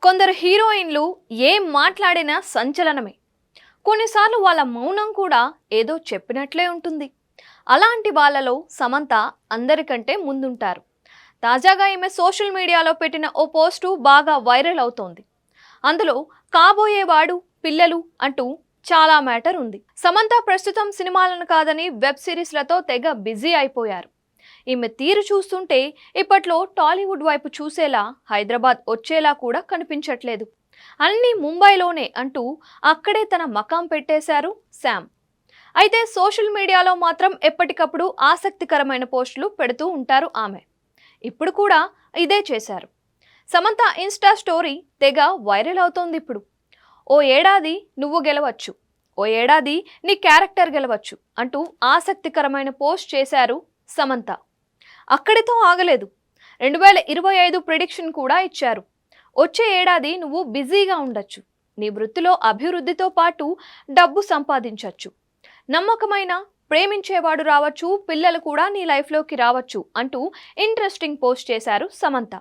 కొందరు హీరోయిన్లు ఏం మాట్లాడినా సంచలనమే. కొన్నిసార్లు వాళ్ళ మౌనం కూడా ఏదో చెప్పినట్లే ఉంటుంది. అలాంటి వాళ్ళలో సమంత అందరికంటే ముందుంటారు. తాజాగా ఈమె సోషల్ మీడియాలో పెట్టిన ఓ పోస్టు బాగా వైరల్ అవుతోంది. అందులో కాబోయేవాడు పిల్లలు అంటూ చాలా మ్యాటర్ ఉంది. సమంత ప్రస్తుతం సినిమాలను కాదని వెబ్ సిరీస్లతో తెగ బిజీ అయిపోయారు. ఈమె తీరు చూస్తుంటే ఇప్పట్లో టాలీవుడ్ వైపు చూసేలా, హైదరాబాద్ వచ్చేలా కూడా కనిపించట్లేదు. అన్నీ ముంబైలోనే అంటూ అక్కడే తన మకాం పెట్టేశారు శామ్. అయితే సోషల్ మీడియాలో మాత్రం ఎప్పటికప్పుడు ఆసక్తికరమైన పోస్టులు పెడుతూ ఉంటారు ఆమె. ఇప్పుడు కూడా ఇదే చేశారు. సమంత ఇన్స్టా స్టోరీ తెగ వైరల్ అవుతోంది ఇప్పుడు. ఓ ఏడాది నువ్వు గెలవచ్చు, ఓ ఏడాది నీ క్యారెక్టర్ గెలవచ్చు అంటూ ఆసక్తికరమైన పోస్ట్ చేశారు సమంత. అక్కడితో ఆగలేదు. 2025 ప్రిడిక్షన్ కూడా ఇచ్చారు. వచ్చే ఏడాది నువ్వు బిజీగా ఉండొచ్చు, నీ వృత్తిలో అభివృద్ధితో పాటు డబ్బు సంపాదించవచ్చు, నమ్మకమైన ప్రేమించేవాడు రావచ్చు, పిల్లలు కూడా నీ లైఫ్లోకి రావచ్చు అంటూ ఇంట్రెస్టింగ్ పోస్ట్ చేశారు సమంత.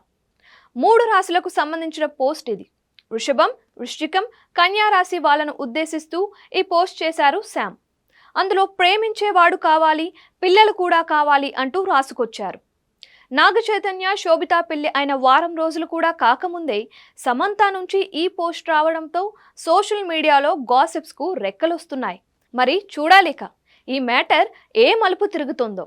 3 రాశులకు సంబంధించిన పోస్ట్ ఇది. వృషభం, వృశ్చికం, కన్యా రాశి వాళ్ళను ఉద్దేశిస్తూ ఈ పోస్ట్ చేశారు శామ్. అందులో ప్రేమించేవాడు కావాలి, పిల్లలు కూడా కావాలి అంటూ రాసుకొచ్చారు. నాగ చైతన్య, శోభితా పెళ్లి అయిన వారం రోజులు కూడా కాకముందే సమంత నుంచి ఈ పోస్ట్ రావడంతో సోషల్ మీడియాలో గాసిప్స్కు రెక్కలొస్తున్నాయి. మరి చూడాలిక ఈ మ్యాటర్ ఏ మలుపు తిరుగుతుందో.